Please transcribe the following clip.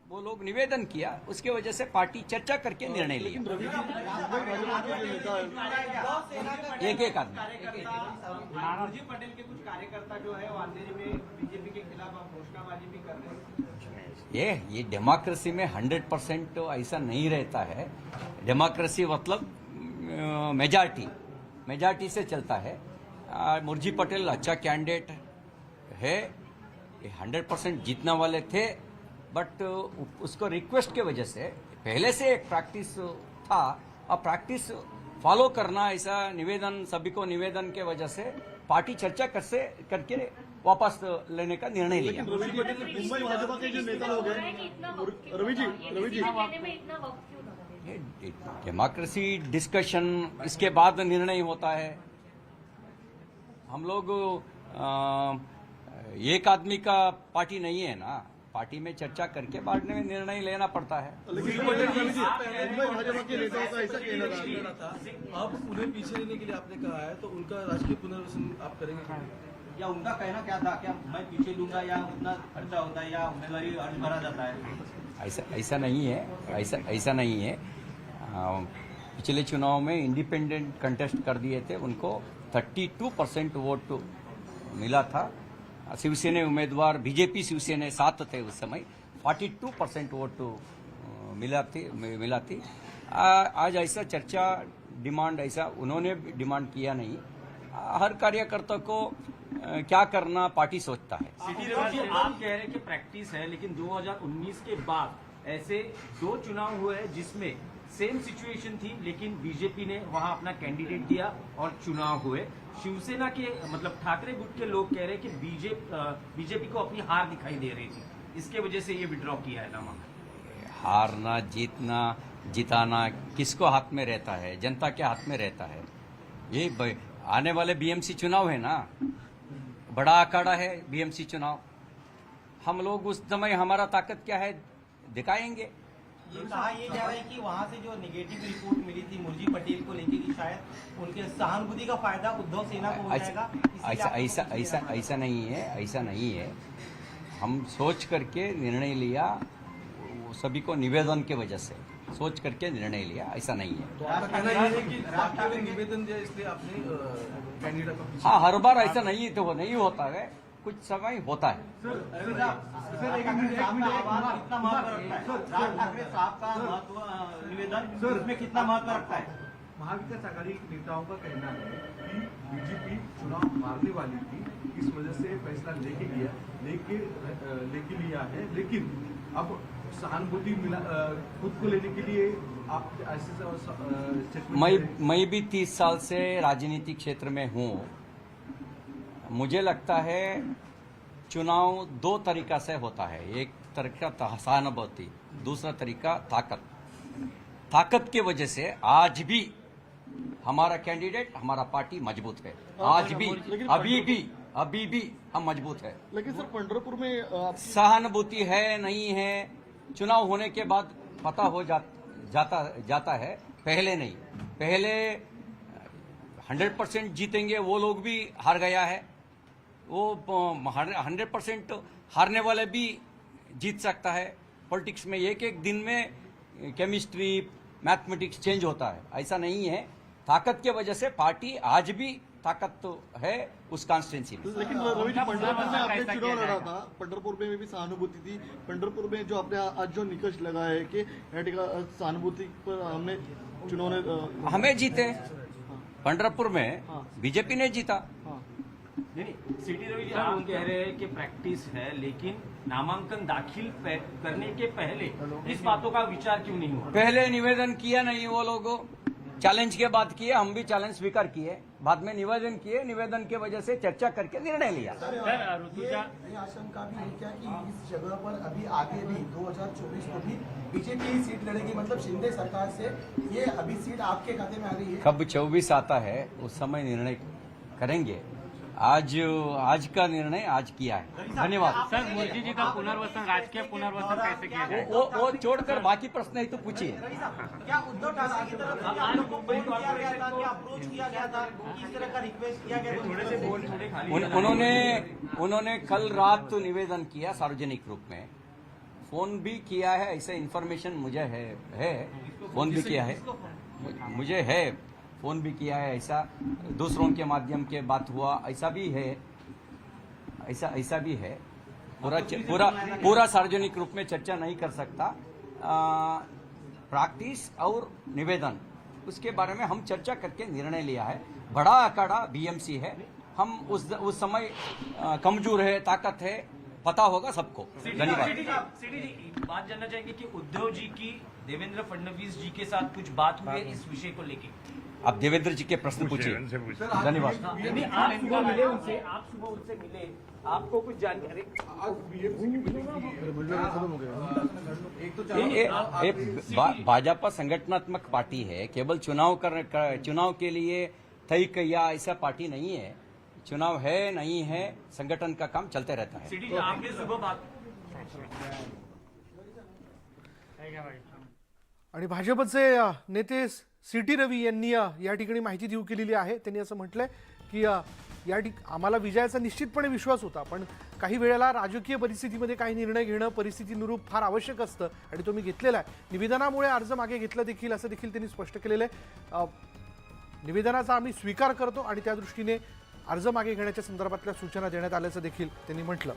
वो लोग निवेदन किया, उसके वजह से पार्टी चर्चा करके निर्णय लिया। एक एक आदमी मुरजी पटेल के कुछ कार्यकर्ता जो है वो अंधेरे में बीजेपी के खिलाफ घोषणाबाजी भी कर रहे हैं। ये डेमोक्रेसी में 100% तो ऐसा नहीं रहता है। डेमोक्रेसी मतलब मेजॉरिटी से चलता है। मुरजी पटेल अच्छा कैंडिडेट है, 100% जीतने वाले थे, बट उसको रिक्वेस्ट के वजह से पहले से एक प्रैक्टिस था, अब प्रैक्टिस फॉलो करना, ऐसा निवेदन सभी को निवेदन के वजह से पार्टी चर्चा करके वापस लेने का निर्णय लिया। रवि जी पटेल मुंबई भाजपा के जो नेता लोग हैं, रवि जी डेमोक्रेसी डिस्कशन इसके बाद निर्णय होता है। हम लोग एक आदमी का पार्टी नहीं है ना, पार्टी में चर्चा करके बाद में निर्णय लेना पड़ता है। लेकिन मुंबई भाजपा के नेताओं का ऐसा कहना था, अब उन्हें पीछे लेने के लिए आपने कहा है, तो उनका राजकीय पुनर्वसन आप करेंगे या उनका कहना क्या था, क्या मैं पीछे लूंगा या उतना खर्चा होता है या उम्मीदवारी अर्ज भरा जाता है? ऐसा नहीं है, ऐसा नहीं है। पिछले चुनाव में इंडिपेंडेंट कंटेस्ट कर दिए थे, उनको 32% वोट मिला था। शिवसेना उम्मीदवार बीजेपी शिवसेना साथ थे उस समय, 42% वोट मिला थी। आज ऐसा चर्चा डिमांड ऐसा उन्होंने डिमांड किया नहीं। हर कार्यकर्ता को क्या करना पार्टी सोचता है। आप कह रहे हैं कि प्रैक्टिस है, लेकिन 2019 के बाद ऐसे 2 चुनाव हुए हैं जिसमें सेम सिचुएशन थी, लेकिन बीजेपी ने वहां अपना कैंडिडेट दिया और चुनाव हुए। शिवसेना के मतलब ठाकरे गुट के लोग कह रहे हैं कि बीजेपी को अपनी हार दिखाई दे रही थी, इसके वजह से ये विड्रॉ किया है नामांकन। हारना जीतना जिताना किसको हाथ में रहता है? जनता के हाथ में रहता है। ये आने वाले बीएमसी चुनाव है ना, बड़ा अखाड़ा है बीएमसी चुनाव। हम लोग उस समय हमारा ताकत क्या है दिखाएंगे। ये कहा जा रहा है कि वहाँ से जो नेगेटिव रिपोर्ट मिली थी मुरजी पटेल को लेकर कि शायद उनके सहानुभूति का फायदा उद्धव सेना को हो जाएगा। ऐसा नहीं है। हम सोच करके निर्णय लिया, सभी को निवेदन के वजह से सोच करके निर्णय लिया, ऐसा नहीं है। तो आपका कहना यह है कि आपके निवेदन दिया इसलिए आपने कैंडिडेट। हाँ, हर बार ऐसा नहीं तो वो नहीं होता है, कुछ समय होता है। निवेदन इसमें कितना महत्व रखता है? महाविकास आघाड़ी नेताओं का कहना है कि बीजेपी चुनाव हारने वाली थी, इस वजह से फैसला लेके लिया है, लेकिन अब सहानुभूति मिला खुद को लेने के लिए आप ऐसे मैं भी 30 साल से राजनीतिक क्षेत्र में हूँ। मुझे लगता है चुनाव 2 तरीका से होता है। एक तरीका सहानुभूति, दूसरा तरीका ताकत के वजह से आज भी हमारा कैंडिडेट, हमारा पार्टी मजबूत है। आज भी, अभी भी हम मजबूत है। लेकिन सर पंढरपुर में सहानुभूति है नहीं है, चुनाव होने के बाद पता हो जाता है, पहले नहीं। पहले 100% जीतेंगे वो लोग भी हार गया है, वो 100% हारने वाले भी जीत सकता है। पॉलिटिक्स में एक दिन में केमिस्ट्री मैथमेटिक्स चेंज होता है, ऐसा नहीं है। ताकत के वजह से पार्टी आज भी ताकत तो है उस कॉन्स्टिट्यूंसी में। लेकिन रवि जी पंढरपुर में आपने चुनाव लड़ा था, पंढरपुर में भी सहानुभूति थी। पंढरपुर में जो आपने आज जो निकष लगा है कि सहानुभूति पर हमने चुनाव हमें जीते, पंढरपुर में बीजेपी ने जीता। नहीं, सिटी रवि जी आप कह रहे हैं कि प्रैक्टिस है, लेकिन नामांकन दाखिल करने के पहले इस बातों का विचार क्यों नहीं हुआ? पहले निवेदन किया नहीं, वो लोगों चैलेंज के बाद किए, हम भी चैलेंज स्वीकार किए, बाद में निवेदन किए, निवेदन के वजह से चर्चा करके निर्णय लिया। ये आशंका भी है क्या कि इस जगह पर अभी आगे भी 2024 को भी बीजेपी ही सीट लड़ेगी, मतलब शिंदे सरकार से ये अभी सीट आपके खाते में आ रही है? कब 24 आता है उस समय निर्णय करेंगे। आज का निर्णय आज किया है। धन्यवाद। सर, मुरजी जी का पुनर्वसन, राजकीय पुनर्वसन कैसे किया जाए? वो छोड़कर बाकी प्रश्न ही तो पूछिए। क्या उद्धव ठाकरे की तरफ से आपको फोन किया गया था, क्या अप्रोच किया गया था, किस तरह का रिक्वेस्ट किया गया? उन्होंने कल रात निवेदन किया सार्वजनिक रूप में, फोन भी किया है, ऐसा इन्फॉर्मेशन मुझे है फोन भी किया है, मुझे है फोन भी किया है, ऐसा दूसरों के माध्यम के बात हुआ, ऐसा भी है, ऐसा भी है। पूरा सार्वजनिक रूप में चर्चा नहीं कर सकता। प्रैक्टिस और निवेदन उसके बारे में हम चर्चा करके निर्णय लिया है। बड़ा अखाड़ा बीएमसी है, हम उस समय कमजोर है, ताकत है, पता होगा सबको। धन्यवाद। सिटी जी बात जानना चाहेंगे कि उद्धव जी की देवेंद्र फडणवीस जी के साथ कुछ बात हुई है इस विषय को लेके? आप देवेंद्र जी के प्रश्न पूछिए। धन्यवाद। नहीं, आप सुबह मिले उनसे, आप सुबह उनसे मिले, आपको कुछ जानकारी? भाजपा संगठनात्मक पार्टी है, केवल चुनाव के लिए तय किया ऐसा पार्टी नहीं है। चुनाव है नहीं है, संगठन का काम चलते रहता है। सिटी जी आपने सुबह बात आणि भाजपचे नेते सी.टी. रवी यांनी या ठिकाणी माहिती देऊ केलेली आहे। त्यांनी असं म्हटलंय की आम्हाला विजयाचा निश्चितपणे विश्वास होता, पण काही वेळेला राजकीय परिस्थितीमध्ये काही निर्णय घेणं परिस्थितीनुरूप फार आवश्यक असतं आणि तो मी घेतलेला आहे। निवेदनामुळे अर्ज मागे घेतला देखील असं देखील त्यांनी स्पष्ट केलेलं आहे। निवेदनाचा आम्ही स्वीकार करतो आणि त्या दृष्टीने अर्ज मागे घेण्याच्या संदर्भातल्या सूचना देण्यात आल्याचं देखील त्यांनी म्हटलं।